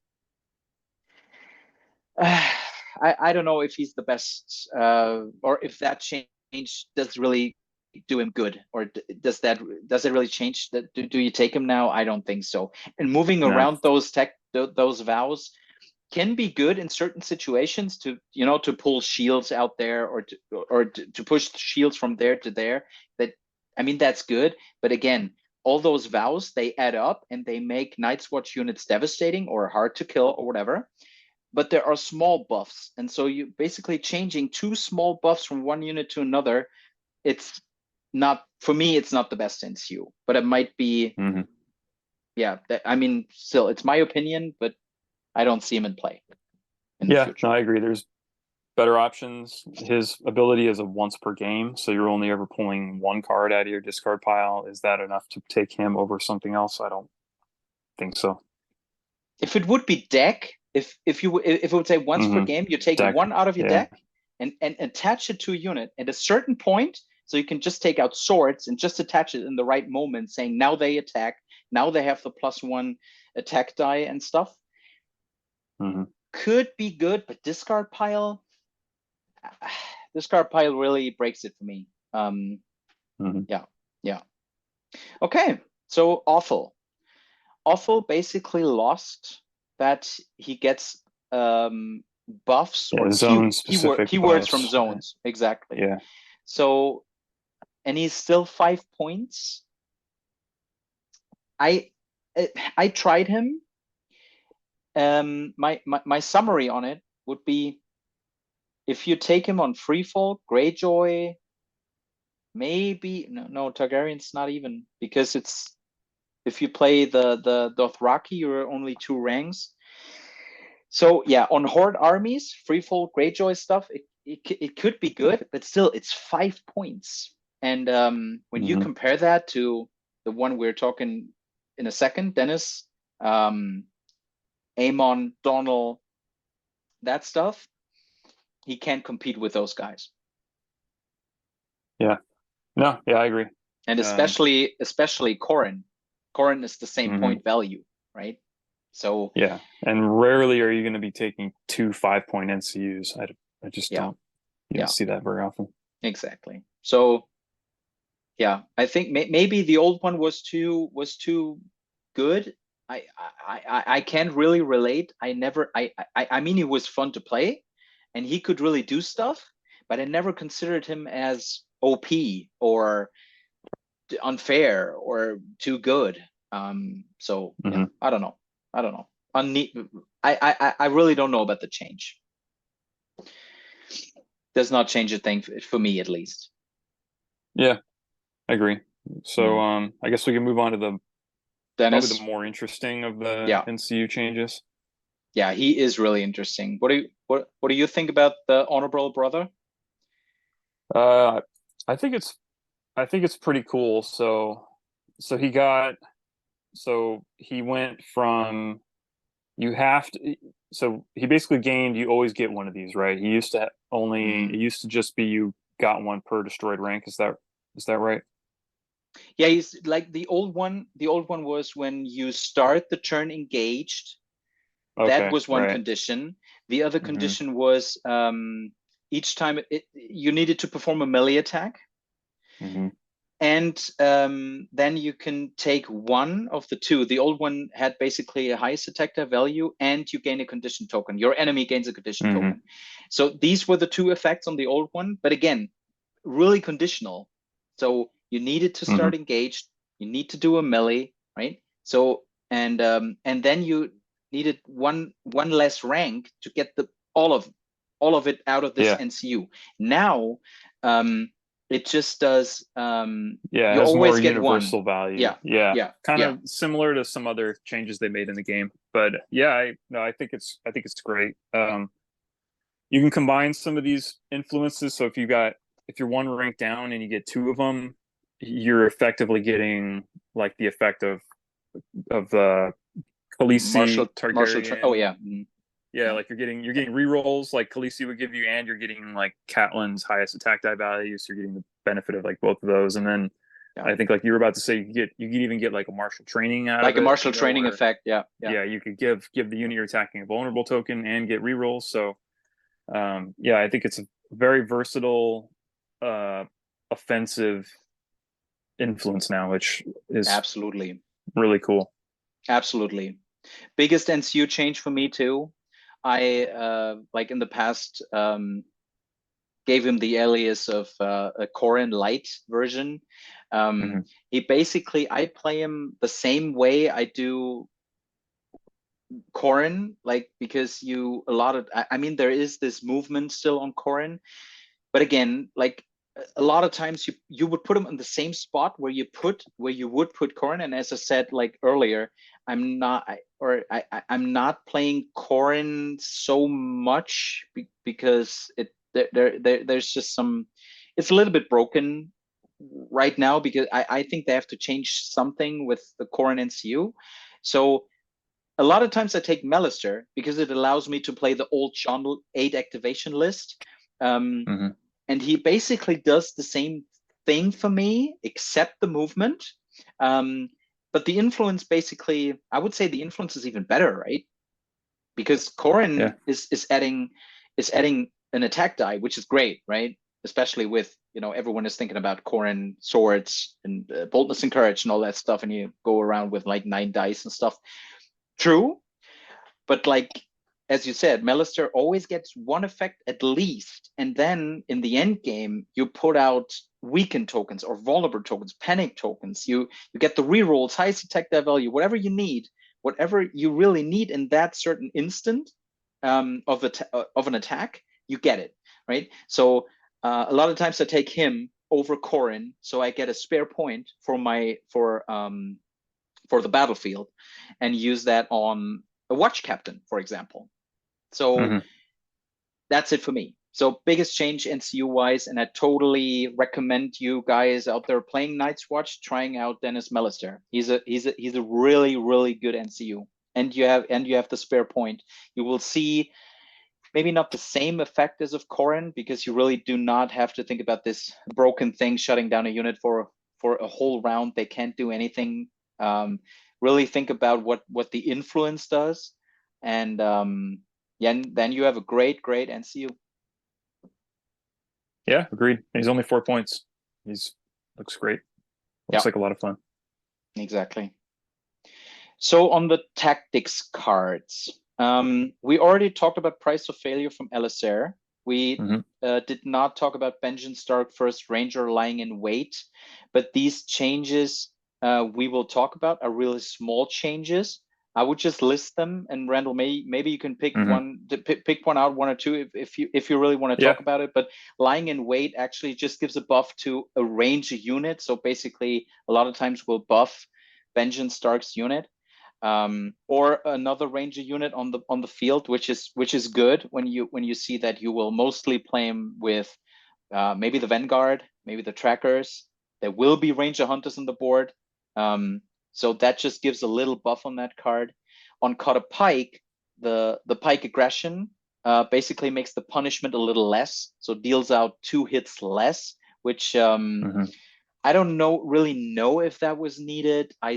I don't know if he's the best, or if that change does really do him good, or does it really change that? Do you take him now? I don't think so. And moving around those vows can be good in certain situations to pull shields out there, or to push shields from there to there. That's good. But again, all those vows, they add up and they make Night's Watch units devastating or hard to kill or whatever. But there are small buffs, and so you basically changing 2 small buffs from one unit to another. It's not, for me, it's not the best NCU, but it might be. Still, it's my opinion, but I don't see him in play in the future. No, I agree. There's better options. His ability is a once per game, so you're only ever pulling 1 card out of your discard pile. Is that enough to take him over something else? I don't think so. If it would be deck, if it would say once per game, you take 1 out of your deck and attach it to a unit at a certain point, so you can just take out swords and just attach it in the right moment, saying now they attack, now they have the +1 attack die and stuff. Could be good, but discard pile really breaks it for me. Okay, so awful basically lost that he gets buffs or zone specific keywords from buffs. zones. Exactly. Yeah. So, and he's still 5 points. I tried him. My summary on it would be, if you take him on Freefall, Greyjoy, maybe no Targaryen's not even, because it's, if you play the Dothraki, you're only 2 ranks. So yeah, on Horde armies, Freefall, Greyjoy stuff, it could be good, but still it's 5 points. And when you compare that to the one we're talking in a second, Dennis, Aemon, Donald, that stuff, he can't compete with those guys. Yeah. No, yeah, I agree. And especially Corrin. Corrin is the same point value, right? So yeah, and rarely are you going to be taking 2 5-point NCUs. I just don't see that very often. Exactly. So yeah, I think maybe the old one was too good. I can't really relate. I mean, he was fun to play, and he could really do stuff, but I never considered him as OP or unfair or too good. So yeah, I don't know. I really don't know about the change. Does not change a thing for me, at least. Yeah, I agree. So I guess we can move on to the Dennis, probably the more interesting of the NCU changes. Yeah, he is really interesting. What do you think about the honorable brother? I think it's pretty cool. So he went from, you have to, so he basically gained, you always get one of these, right? He used to it used to just be you got one per destroyed rank. Is that right? Yeah, he's like the old one. The old one was when you start the turn engaged. That was one condition. The other condition was each time you needed to perform a melee attack. And then you can take one of the two. The old one had basically a highest attack value, and you gain a condition token. Your enemy gains a condition token. So these were the 2 effects on the old one. But again, really conditional. So you needed to start engaged. You need to do a melee, right? So and then you needed one less rank to get all of it out of this NCU. Now it just does it has more universal value. Kind of similar to some other changes they made in the game. But I think it's great. You can combine some of these influences. So if you're 1 rank down and you get 2 of them, you're effectively getting like the effect of the Khaleesi Targaryen. Like you're getting rerolls like Khaleesi would give you, and you're getting like Catelyn's highest attack die value, so you're getting the benefit of like both of those. And then I think, like you were about to say, you could even get like a martial training out of it. Like a martial training effect, yeah, you could give the unit you're attacking a vulnerable token and get rerolls. So I think it's a very versatile offensive influence now, which is absolutely really cool. Absolutely. Biggest NCU change for me too. I like in the past gave him the alias of a Corrin light version. He basically, I play him the same way I do Corrin, like, because I mean, there is this movement still on Corrin, but again, like a lot of times you would put him in the same spot where you would put Corrin. And as I said like earlier, I'm not playing Corrin so much because there's just some, it's a little bit broken right now, because I think they have to change something with the Corrin NCU. So a lot of times I take Melister because it allows me to play the old John 8 activation list. And he basically does the same thing for me, except the movement. But the influence, basically, I would say the influence is even better, right? Because Corrin is adding an attack die, which is great, right? Especially with, everyone is thinking about Corrin swords and boldness and courage and all that stuff, and you go around with like 9 dice and stuff. True, but like as you said, Melister always gets one effect at least, and then in the end game you put out weakened tokens or vulnerable tokens, panic tokens. You get the rerolls, highest attack die value, whatever you need, whatever you really need in that certain instant of an attack, you get it, right? So a lot of times I take him over Corrin, so I get a spare point for the battlefield, and use that on a watch captain, for example. So that's it for me. So biggest change NCU wise, and I totally recommend you guys out there playing Night's Watch trying out Dennis Melister. He's a really, really good NCU, and you have the spare point. You will see maybe not the same effect as of Corrin, because you really do not have to think about this broken thing shutting down a unit for a whole round. They can't do anything. Really think about what the influence does, and then you have a great NCU. Yeah, agreed. He's only 4 points. Looks great. Looks like a lot of fun. Exactly. So on the tactics cards, we already talked about Price of Failure from LSR. We did not talk about Benjamin Stark, First Ranger, Lying in Wait, but these changes we will talk about are really small changes. I would just list them, and Randall, maybe you can pick pick one out, one or two, if you really want to talk about it. But Lying in Wait actually just gives a buff to a range unit, so basically a lot of times we'll buff Benjamin Stark's unit, or another ranger unit on the field, which is good when you see that you will mostly play him with maybe the Vanguard, maybe the Trackers. There will be Ranger Hunters on the board. So that just gives a little buff on that card. On Cut a Pike, the Pike Aggression basically makes the punishment a little less, so deals out 2 hits less, which I don't really know if that was needed. I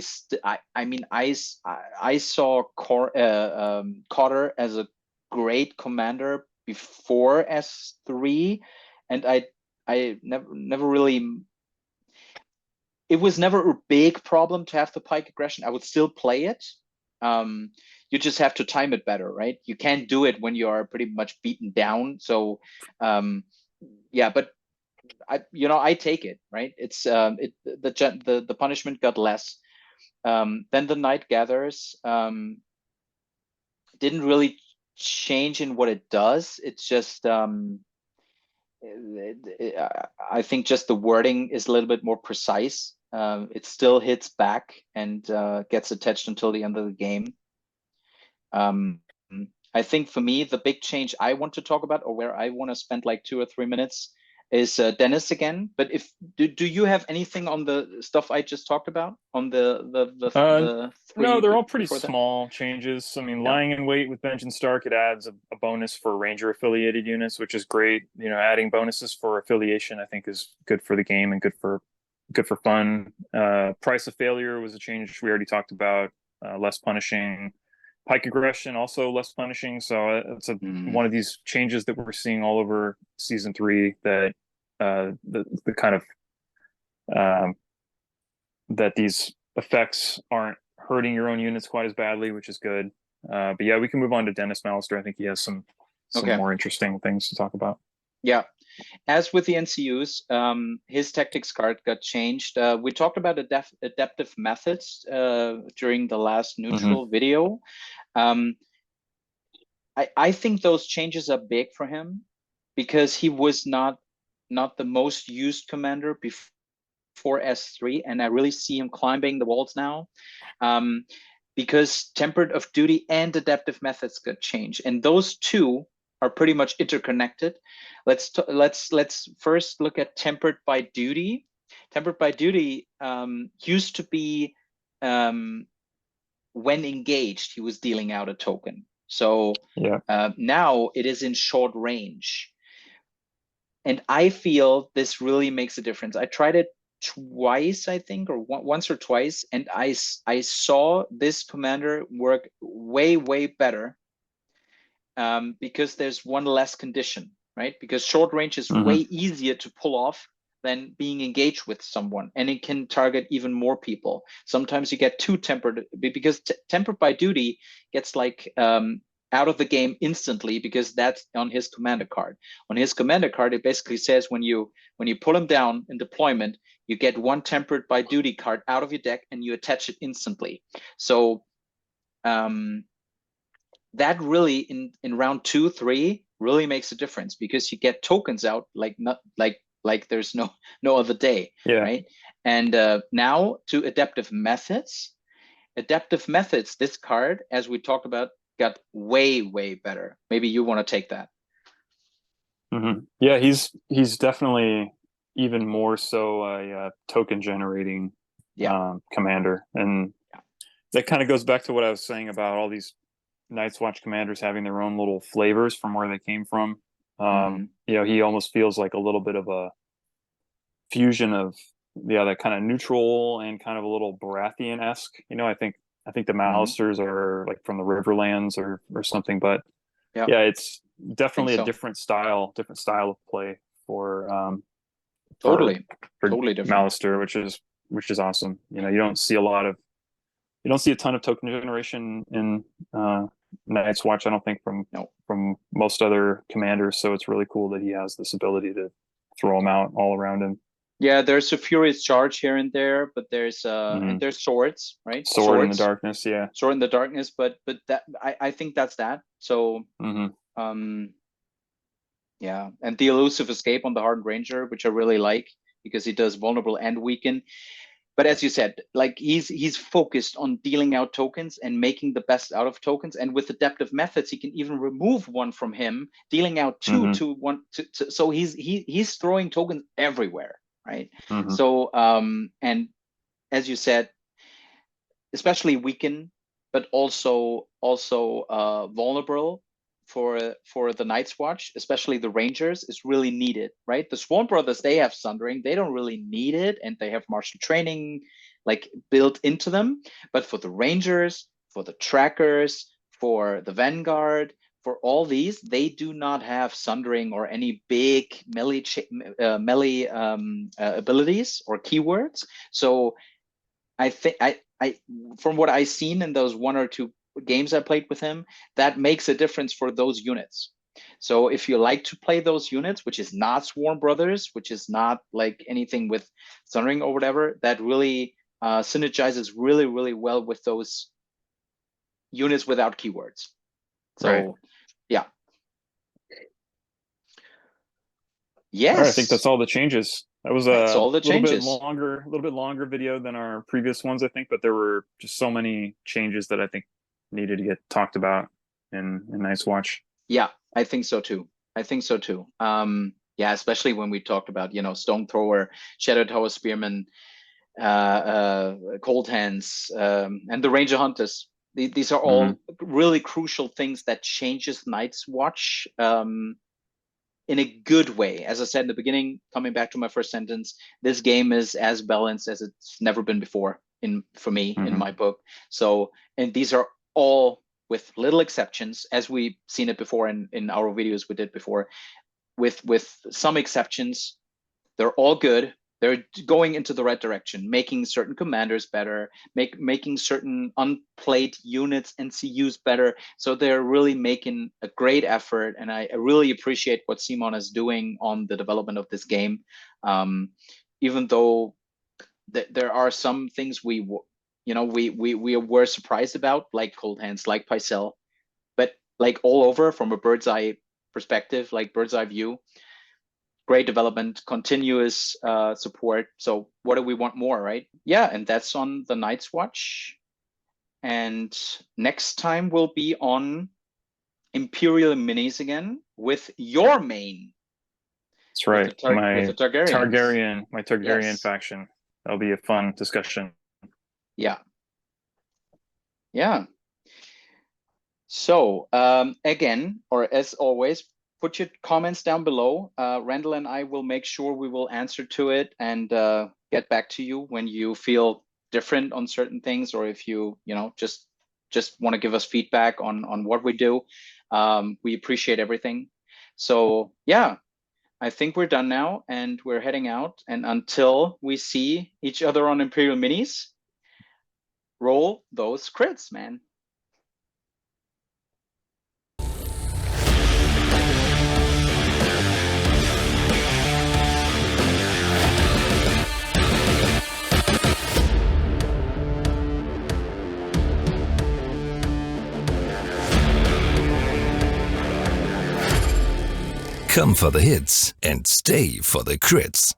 saw Cotter as a great commander before S3, and I never really. It was never a big problem to have the Pike Aggression. I would still play it. You just have to time it better, right? You can't do it when you are pretty much beaten down. So, yeah, but I take it, right? It's the punishment got less. Then the Night Gathers didn't really change in what it does. It's just I think just the wording is a little bit more precise. It still hits back and gets attached until the end of the game. I think for me, the big change I want to talk about, or where I want to spend like 2 or 3 minutes, is Dennis again. But do you have anything on the stuff I just talked about on the three? No, they're all pretty small changes. I mean, Lying in Wait with Benjamin Stark, it adds a bonus for Ranger affiliated units, which is great. Adding bonuses for affiliation, I think, is good for the game and good for fun. Price of Failure was a change we already talked about. Less punishing. Pike Aggression also less punishing. So it's one of these changes that we're seeing all over season 3, that the kind of that these effects aren't hurting your own units quite as badly, which is good. But yeah, we can move on to Dennis Malister. I think he has some more interesting things to talk about. Yeah. As with the NCUs, his tactics card got changed. We talked about adaptive methods during the last neutral video. I think those changes are big for him, because he was not the most used commander before S3, and I really see him climbing the walls now, because Tempered of Duty and adaptive methods got changed, and those two are pretty much interconnected. Let's first look at Tempered by Duty. Tempered by Duty used to be when engaged, he was dealing out a token. So now it is in short range. And I feel this really makes a difference. I tried it twice, I think, or once or twice, and I saw this commander work way, way better, because there's one less condition, right? Because short range is way easier to pull off than being engaged with someone, and it can target even more people. Sometimes you get too tempered, because Tempered by Duty gets like out of the game instantly, because that's on his commander card. On his commander card, it basically says when you pull him down in deployment, you get 1 tempered by duty card out of your deck and you attach it instantly. So that really in round 2, 3 really makes a difference, because you get tokens out like there's no other day, right? And now to adaptive methods. Adaptive methods, this card, as we talked about, got way better. Maybe you want to take that. Yeah, he's definitely even more so a token generating commander, and that kind of goes back to what I was saying about all these Night's Watch commanders having their own little flavors from where they came from. You know, he almost feels like a little bit of a fusion of that kind of neutral and kind of a little Baratheon-esque. You know, I think the Lannisters are like from the Riverlands or something, but yeah, it's definitely a different style of play for totally different Lannister, which is awesome. You know, you don't see a ton of token generation in Night's Watch, I don't think, from most other commanders. So it's really cool that he has this ability to throw them out all around him. Yeah, there's a Furious Charge here and there, but there's and there's swords, right? Sword in the darkness, yeah. Sword in the darkness, but that I think that's that. So yeah, and the elusive escape on the Hardened Ranger, which I really like, because he does vulnerable and weaken. But as you said, like he's focused on dealing out tokens and making the best out of tokens. And with adaptive methods, he can even remove 1 from him, dealing out 2 to 1. So he's throwing tokens everywhere, right? So and as you said, especially weaken, but also vulnerable for the Night's Watch, especially the Rangers, is really needed, right? The Swan Brothers, they have Sundering, they don't really need it, and they have martial training like built into them. But for the Rangers, for the Trackers, for the Vanguard, for all these, they do not have Sundering or any big melee abilities or keywords. So I think I from what I've seen in those 1 or 2 games I played with him, that makes a difference for those units. So if you like to play those units, which is not Swarm Brothers, which is not like anything with Sundering or whatever, that really synergizes really well with those units without keywords. So yeah. Yes. All right, I think that's all the changes. That was a little bit longer video than our previous ones, I think, but there were just so many changes that I think needed to get talked about in Night's Watch. Yeah, I think so too. Yeah, especially when we talked about, you know, Stone Thrower, Shadow Tower Spearman, Cold Hands, and the Ranger Hunters. These are all really crucial things that changes Night's Watch in a good way. As I said in the beginning, coming back to my first sentence, this game is as balanced as it's never been before for me in my book. So, and these are all, with little exceptions, as we've seen it before in our videos we did before, with some exceptions, they're all good. They're going into the right direction, making certain commanders better, making certain unplayed units, NCUs better. So they're really making a great effort, and I really appreciate what Simon is doing on the development of this game. Even though there are some things we were surprised about, like Cold Hands, like Pycelle, but like all over from a bird's eye perspective, like bird's eye view. Great development, continuous support. So what do we want more, right? Yeah, and that's on the Night's Watch. And next time we'll be on Imperial Minis again with your main. That's right. With the Targaryens. My Targaryen faction. That'll be a fun discussion. Yeah. Yeah. So again, or as always, put your comments down below. Randall and I will make sure we will answer to it and get back to you when you feel different on certain things, or if you just want to give us feedback on what we do. We appreciate everything. So yeah, I think we're done now and we're heading out. And until we see each other on Imperial Minis, roll those crits, man. Come for the hits and stay for the crits.